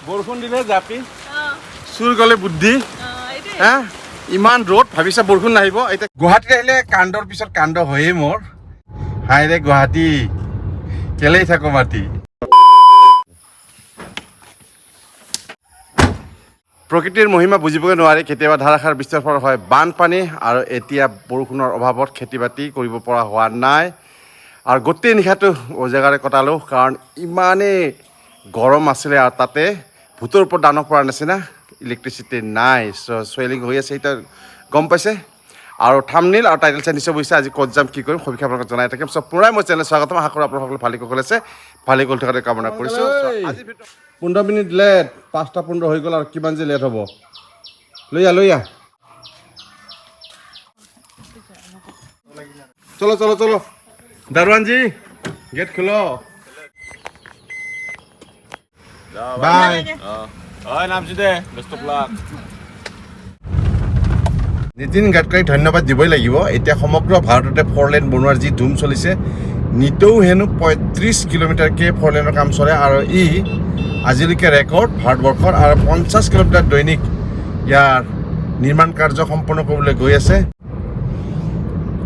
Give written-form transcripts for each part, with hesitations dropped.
বৰষুণ দিলে জাপি চুৰ গ'লে বুদ্ধি হা ইমান ৰ'দ ভাবিছা বৰষুণ নাহিব এতিয়া গুৱাহাটীত আহিলে কাণ্ডৰ পিছত কাণ্ড হয়েই মোৰ হাই ৰে গুৱাহাটী কেলেই থাকো মাতি প্ৰকৃতিৰ মহিমা বুজিবই নোৱাৰি কেতিয়াবা ধাৰাসাৰ বৃষ্টিৰ ফলত হয় বানপানী আৰু এতিয়া বৰষুণৰ অভাৱত খেতি বাতি কৰিব পৰা হোৱা নাই আৰু গোটেই নিশাটো অজেগাৰে কটালোঁ কাৰণ ইমানেই গৰম আছিলে আৰু তাতে ভূতৰ ওপৰত দানৱ পৰা নিচিনা ইলেক্ট্ৰিচিটি নাই চুৱেলিং হৈ আছে এতিয়া গম পাইছে আৰু থামনেইল আৰু টাইটেল চাই নিশ্চয় বুজিছে আজি ক'ত যাম কি কৰিম সবিশেষ আপোনালোকক জনাই থাকিম চব পুৰাই মই চেনেল স্বাগতম আশা কৰোঁ আপোনালোকসকলে ভালে কুশলে আছে ভালে কুশলে থকাটো কামনা কৰিছোঁ 15 মিনিট লেট 5:15 হৈ গ'ল আৰু কিমান যে লেট হ'ব লৈ আহ চলো दरवान जी गेट खोलो बाय नाम the best of luck Nitin Gadkari ধন্যবাদ দিবই লাগিব এতিয়া সমগ্ৰ ভাৰততে 4 লেন বনোৱাৰ যি ধুম চলিছে নিতৌ হেনো 35 কিলোমিটাৰকে 4 লেনৰ কাম চলে আৰু ই আজিলৈকে ৰেকৰ্ড ভাৰতবৰ্ষৰ আৰু 50 কিলোমিটাৰ দৈনিক ইয়াৰ নিৰ্মাণ কাৰ্য সম্পন্ন কৰিবলৈ গৈ আছে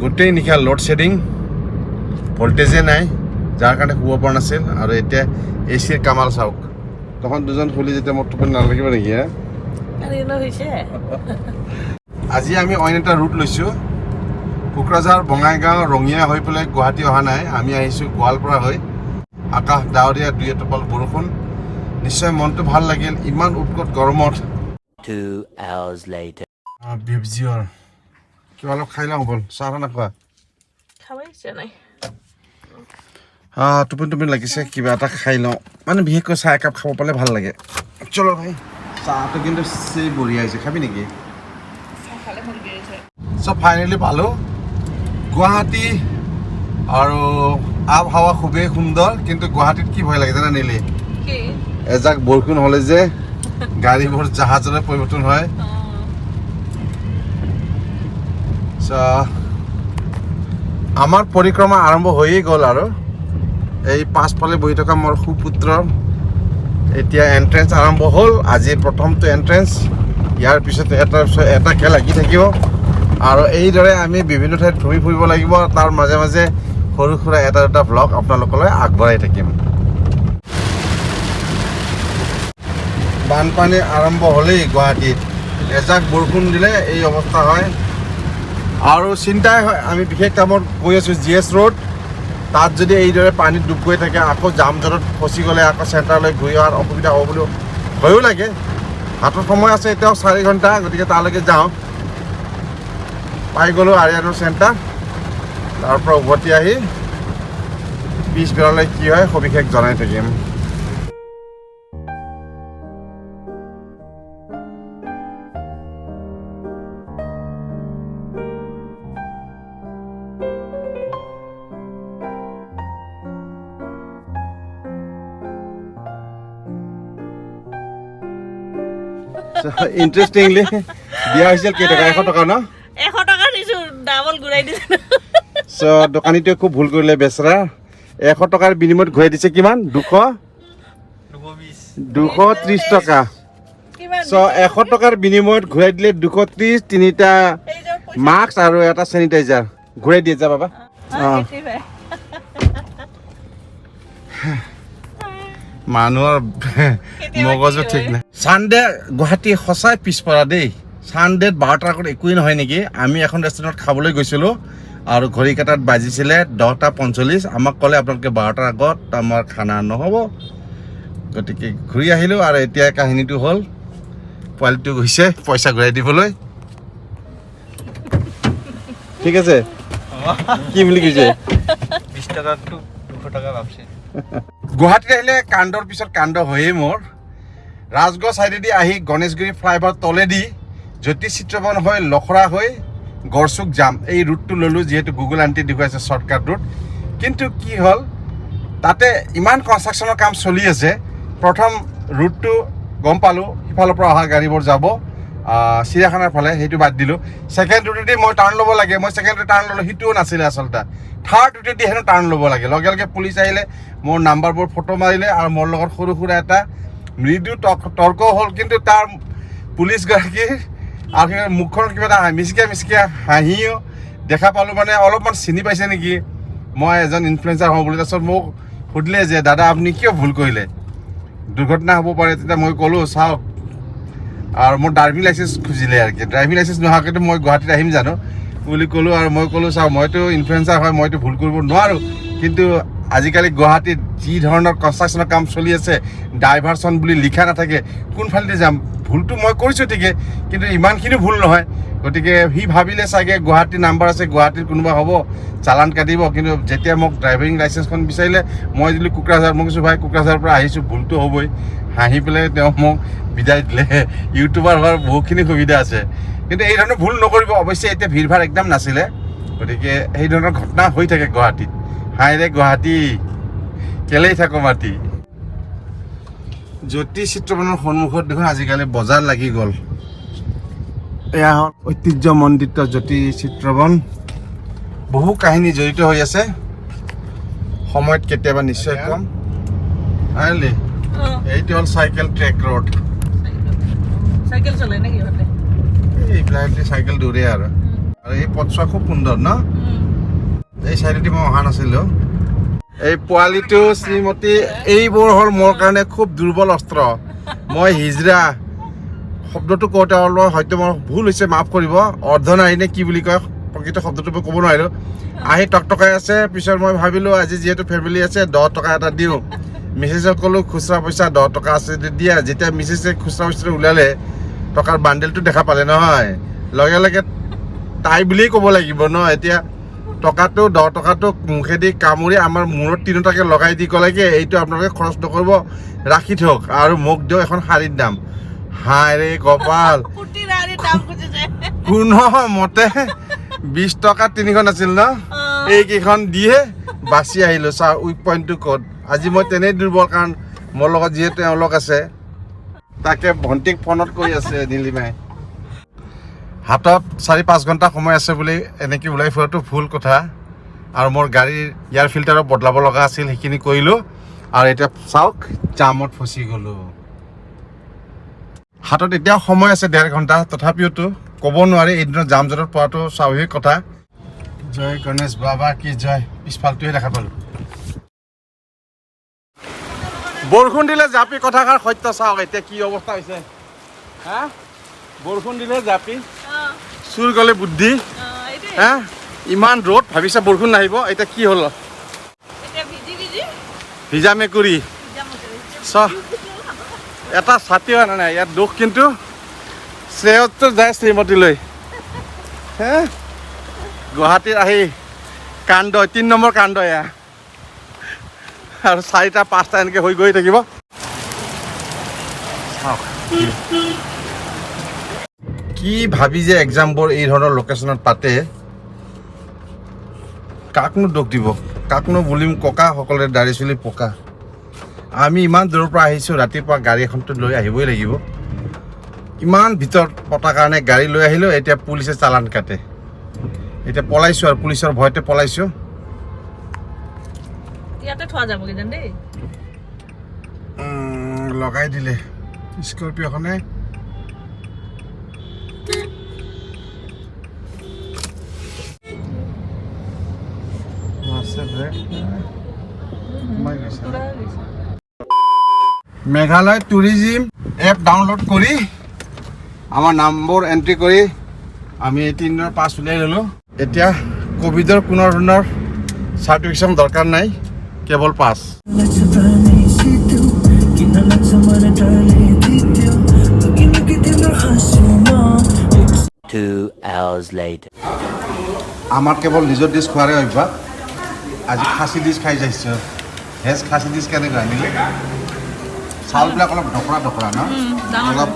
গোটেই নিশা লোড শেডিং ভোল্টেজে নাই যাৰ কাৰণে শুব পৰা নাছিল আৰু এতিয়া এচিৰ কামাল চাওক তখন দুজন খুলি যেতিয়া মোৰ টোপনি নালাগিব নেকি আজি আমি অইন এটা ৰুট লৈছোঁ কোকৰাঝাৰ বঙাইগাঁও ৰঙিয়া হৈ পেলাই গুৱাহাটী অহা নাই আমি আহিছোঁ গোৱালপাৰা হৈ আকাশ ডাৱৰীয়া দুই এটোপাল বৰষুণ নিশ্চয় মনটো ভাল লাগিল ইমান উৎকট গৰমত 2 hours later বিবজিঅৰ কিবা অলপ খাই লওঁ বল চাহ নাখোৱা টোপনি লাগিছে কিবা এটা খাই লওঁ মানে বিশেষকৈ চাহ একাপ খাব পালে ভাল লাগে চলো ভাই চাহটো কিন্তু সেই বঢ়িয়া হৈছে খাবি নেকি চব ফাইনেলি পালোঁ গুৱাহাটী আৰু আবহাৱা খুবেই সুন্দৰ কিন্তু গুৱাহাটীত কি ভয় লাগে জানা নীলি এজাক বৰষুণ হ'লে যে গাড়ীবোৰ জাহাজলৈ পৰিৱৰ্তন হয় আমাৰ পৰিক্ৰমা আৰম্ভ হৈয়ে গ'ল আৰু এই পাছফালে বহি থকা মোৰ সুপুত্ৰ এতিয়া এণ্ট্ৰেঞ্চ আৰম্ভ হ'ল আজি প্ৰথমটো এণ্ট্ৰেঞ্চ ইয়াৰ পিছত এটা খেল লাগি থাকিব আৰু এইদৰে আমি বিভিন্ন ঠাইত ঘূৰি ফুৰিব লাগিব তাৰ মাজে মাজে সৰু সুৰা এটা দুটা ভ্লগ আপোনালোকলৈ আগবঢ়াই থাকিম বানপানী আৰম্ভ হ'লেই গুৱাহাটীত এজাক বৰষুণ দিলে এই অৱস্থা হয় আৰু চিন্তাই হয় আমি বিশেষ কামত গৈ আছোঁ GS ৰোড তাত যদি এইদৰে পানীত ডুব গৈ থাকে আকৌ জাম জঁটত ফচি গ'লে আকৌ চেণ্টাৰলৈ ঘূৰি অহাৰ অসুবিধা হ'ব বুলি ভয়ো লাগে হাতত সময় আছে এতিয়াও 4 ঘণ্টা গতিকে তালৈকে যাওঁ পাই গ'লোঁ আৰিয়ানৰ চেণ্টাৰ তাৰ পৰা উভতি আহি পিছবেলালৈ কি হয় সবিশেষ জনাই থাকিম ইন্টাৰেষ্টিংলি দিয়া হৈছিল কেইটকা 100 টকা ন 100 টকা দিছো ডাবল ঘূৰাই দিছে দোকানীটোৱে খুব ভুল কৰিলে বেচৰা 100 টকাৰ বিনিময়ত ঘূৰাই দিছে কিমান 230 টকা 100 টকাৰ বিনিময়ত ঘূৰাই দিলে 230 তিনিটা মাস্ক আৰু এটা চেনিটাইজাৰ ঘূৰাই দিয়ে যা বাবা মানুহৰ মগজু ঠিক নাই চানডে গুৱাহাটী সঁচাই পিছপৰা দেই চানডেত 12টাৰ আগত একোৱেই নহয় নেকি আমি এখন ৰেষ্টুৰেণ্টত খাবলৈ গৈছিলোঁ আৰু ঘড়ী কাটাত বাজিছিলে 10:45 আমাক ক'লে আপোনালোকে 12টাৰ আগত আমাৰ খানা নহ'ব গতিকে ঘূৰি আহিলোঁ আৰু এতিয়া কাহিনীটো হ'ল পোৱালিটো গৈছে পইচা ঘূৰাই দিবলৈ ঠিক আছে কি বুলি কৈছে 20 টকাটো 200 টকা ভাবছে গুৱাহাটীত আহিলে কাণ্ডৰ পিছত কাণ্ড হয়েই মোৰ ৰাজগড় চাইডেদি আহি গণেশগুৰি ফ্লাইঅভাৰ তলেদি জ্যোতিষ চিত্ৰবন হৈ লখৰা হৈ গড়চুক যাম এই ৰুটটো ল'লোঁ যিহেতু গুগল আণ্টি দেখুৱাইছে শ্বৰ্টকাট ৰুট কিন্তু কি হ'ল তাতে ইমান কনষ্ট্ৰাকশ্যনৰ কাম চলি আছে প্ৰথম ৰুটটো গম পালোঁ সিফালৰ পৰা অহা গাড়ীবোৰ যাব চিৰিয়াখানাৰ ফালে, সেইটো বাদ দিলোঁ। ছেকেণ্ড ৰুটেদি মই টাৰ্ণ ল'ব লাগে, মই ছেকেণ্ড টাৰ্ণ ল'লোঁ, সেইটোও নাছিলে আচলতে। থাৰ্ড ৰুটেদি হেনো টাৰ্ণ ল'ব লাগে। লগে লগে পুলিচ আহিলে, মোৰ নাম্বাৰবোৰ ফটো মাৰিলে আৰু মোৰ লগত সৰু সুৰা এটা মৃদু তৰ্ক হ'ল। কিন্তু তাৰ পুলিচগৰাকীৰ আৰু মুখখন কিবা এটা মিচিকা হাঁহিও দেখা পালোঁ, মানে অলপমান চিনি পাইছে নেকি মই এজন ইনফ্লুৱেঞ্চাৰ হওঁ বুলি। তাৰপিছত মোক সুধিলে যে দাদা আপুনি কিয় ভুল কৰিলে, দুৰ্ঘটনা হ'ব পাৰে। তেতিয়া মই ক'লোঁ চাওক, আৰু মোৰ ড্ৰাইভিং লাইচেঞ্চ খুজিলে আৰু কি, ড্ৰাইভিং লাইচেঞ্চ নোহোৱাকৈতো মই গুৱাহাটীত আহিম জানো বুলি ক'লোঁ। আৰু মই ক'লোঁ চাওক, মইতো ইনফ্লুৱেঞ্চাৰ হয়, মইতো ভুল কৰিব নোৱাৰোঁ, কিন্তু আজিকালি গুৱাহাটীত যি ধৰণৰ কনষ্ট্ৰাকশ্যনৰ কাম চলি আছে, ডাইভাৰচন বুলি লিখা নাথাকে, কোনফালেদি যাম, ভুলটো মই কৰিছোঁ ঠিকেই, কিন্তু ইমানখিনি ভুল নহয়। গতিকে সি ভাবিলে চাগে গুৱাহাটীৰ নাম্বাৰ আছে, গুৱাহাটীৰ কোনোবা হ'ব, চালান কাটিব। কিন্তু যেতিয়া মোক ড্ৰাইভিং লাইচেঞ্চখন বিচাৰিলে, মই দিলোঁ কোকৰাঝাৰ। মই কৈছোঁ ভাই কোকৰাঝাৰৰ পৰা আহিছোঁ, ভুলটো হ'বই। হাঁহি পেলাই তেওঁ মোক বিদায় দিলে। ইউটিউবাৰ হোৱাৰ বহুতখিনি সুবিধা আছে, কিন্তু এই ধৰণৰ ভুল নকৰিব। অৱশ্যে এতিয়া ভিৰ ভাৰ একদম নাছিলে, গতিকে সেই ধৰণৰ ঘটনা হৈ থাকে গুৱাহাটীত। হাই ৰে গুৱাহাটী, কেলেই থাকো মাতি। জ্যোতি চিত্ৰবনৰ সন্মুখত দেখোন আজিকালি বজাৰ লাগি গ'ল। এয়া হ'ল ঐতিহ্যমণ্ডিত জ্যোতি চিত্ৰবন। বহু কাহিনী জড়িত হৈ আছে, সময়ত কেতিয়াবা নিশ্চয় কম। আহিলি, এইটো হ'ল চাইকেল ট্ৰেক ৰোড। চাইকেল চলাই নেকি ইহঁতে? এইবিলাক চাইকেল দৌৰে আৰু এই পথছোৱা খুব সুন্দৰ ন। এই চাইডেদি মই অহা নাছিলোঁ। এই পোৱালিটো শ্ৰীমতী, এইবোৰ হ'ল মোৰ কাৰণে খুব দুৰ্বল অস্ত্ৰ। মই হিজৰা শব্দটো কওঁতে অলপ হয়তো মোৰ ভুল হৈছে, মাফ কৰিব। অৰ্ধনাৰী নে কি বুলি কয়, প্ৰকৃত শব্দটো মই ক'ব নোৱাৰিলোঁ। আহি টকটকাই আছে। পিছত মই ভাবিলোঁ আজি যিহেতু ফেমিলি আছে, 10 টকা এটা দিওঁ। মিছেছক ক'লোঁ খুচুৰা পইচা 10 টকা আছে যদি দিয়া। যেতিয়া মিছেছে খুচুৰা পইচাটো ওলালে, টকাৰ বাণ্ডেলটো দেখা পালে নহয়, লগে লগে তাই বুলিয়েই ক'ব লাগিব ন। এতিয়া টকাটো 10 টকাটো মুখেদি কামুৰি আমাৰ মূৰত 3টাকে লগাই দি ক'লে কি এইটো আপোনালোকে খৰচ নকৰিব, ৰাখি থওক, আৰু মোক দিয়ক এখন শাড়ীৰ দাম। হাই ৰে কপাল, কোনো মতে 20 টকা 3খন আছিল ন, এইকেইখন দিয়ে বাচি আহিলোঁ। চা উইক পইণ্টটো ক'ত। আজি মই তেনেই দুৰ্বল, কাৰণ মোৰ লগত যিহেতু এওঁলোক আছে। তাকে ভণ্টিক ফোনত কৈ আছে নীলিমাই। হাতত 4-5 ঘণ্টা সময় আছে বুলি এনেকৈ ওলাই ফুৰাটো ভুল কথা। আৰু মোৰ গাড়ীৰ এয়াৰ ফিল্টাৰো বদলাব লগা আছিল, সেইখিনি কৰিলোঁ। আৰু এতিয়া চাওক, জামত ফচি গ'লোঁ। হাতত এতিয়াও সময় আছে 1.5 ঘণ্টা, তথাপিওতো ক'ব নোৱাৰি এইদিনত জাম জঁটত পোৱাটো স্বাভাৱিক কথা। জয় গণেশ বাবা কি জয়। পিছফালটোহে দেখা পালোঁ। বৰষুণ দিলে জাপি কথাষাৰ সত্য। চাওক এতিয়া কি অৱস্থা হৈছে। হা, বৰষুণ দিলে জাপি, চুৰ গ'লে বুদ্ধি। হা, ইমান ৰ'দ, ভাবিছা বৰষুণ নাহিব, এতিয়া কি হ'ল। ভিজা মেকুৰী চ এটা ছাতিও অনা নাই। ইয়াত দুখ কিন্তু শ্ৰেয়তো যায় শ্ৰীমতীলৈ। হে, গুৱাহাটীত আহি কাণ্ড, 3 নম্বৰ কাণ্ড এয়া। আৰু 4টা-5টা এনেকৈ হৈ গৈ থাকিব। কি ভাবি যে এক্সামবোৰ এই ধৰণৰ লোকেশ্যনত পাতে, কাকনো দুখ দিব, কাকনো বুলিম। ককা সকলোৰে দাড়ি চুলি পকা। আমি ইমান দূৰৰ পৰা আহিছোঁ, ৰাতিপুৱা গাড়ী এখনতো লৈ আহিবই লাগিব। ইমান ভিতৰত পতাৰ কাৰণে গাড়ী লৈ আহিলোঁ। এতিয়া পুলিচে চালান কাটে। এতিয়া পলাইছোঁ, আৰু পুলিচৰ ভয়তে পলাইছোঁ। ইয়াতে থোৱা যাব কিজান দেই। লগাই দিলে স্কৰ্পিঅ'খনে। মেঘালয় টুৰিজিম এপ ডাউনলোড কৰি আমাৰ নামবোৰ এণ্ট্ৰি কৰি আমি 3 দিনৰ পাছ উলিয়াই ল'লোঁ। এতিয়া ক'ভিডৰ কোনো ধৰণৰ চাৰ্টিফিকেশ্যন দৰকাৰ নাই, কেৱল পাছ। 2 hours later. আমাৰ কেৱল নিজৰ ডিছ খোৱাৰে অভ্যাস। আজি খাচী ডিছ খাই যাইছোঁ। ভেজ খাচী ডিছ কেনেকুৱা আনিলে? চাউলবিলাক অলপ ঢকৰা ন, অলপ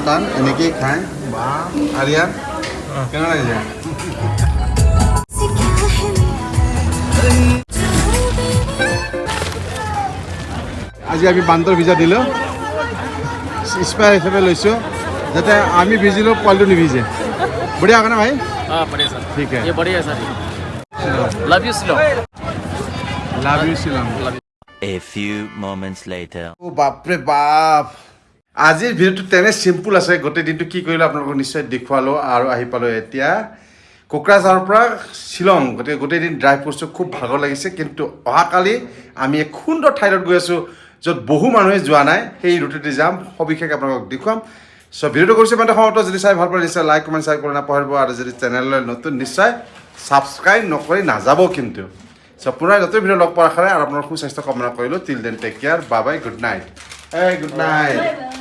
টান এনেকেই খায়। বা আৰিয়ান কেনেকুৱা লাগিছে? আজি আমি বান্দৰ ভিজা দিলোঁ, স্পাৰ হিচাপে লৈছোঁ। যাতে আমি ভিজিলেও পোৱালিটো নিভিজে বঢ়িয়া होगा ना भाई हाँ बढ़िया सर ठीक है ये बढ़िया है sir love you slow love you Shillong A few moments later. ও বাপৰে বাপ আজিৰ ভিডিঅ'টো তেনে চিম্পুল আছে গোটেই দিনটো কি কৰিলোঁ আপোনালোকক নিশ্চয় দেখুৱালোঁ আৰু আহি পালোঁ এতিয়া কোকৰাঝাৰৰ পৰা শ্বিলং গোটেই দিন ড্ৰাইভ কৰিছোঁ খুব ভাগৰ লাগিছে কিন্তু অহাকালি আমি এক সুন্দৰ ঠাইত গৈ আছোঁ য'ত বহু মানুহে যোৱা নাই সেই ৰুটতে যাম সবিশেষ আপোনালোকক দেখুৱাম চ' ভিডিঅ'টো কৰিছোঁ মানে সময়ত যদি চাই ভাল পালে নিশ্চয় লাইক কমেণ্ট শ্বেয়াৰ কৰি নাপাহৰিব আৰু যদি চেনেললৈ নতুন নিশ্চয় ছাবস্ক্ৰাইব নকৰি নাযাব কিন্তু চ' পুনৰ নতুন ভিডিঅ' লগ পোৱাৰ আশাৰে আৰু আপোনাৰ সুস্বাস্থ্য কামনা কৰিলোঁ till then take care bye bye good night good night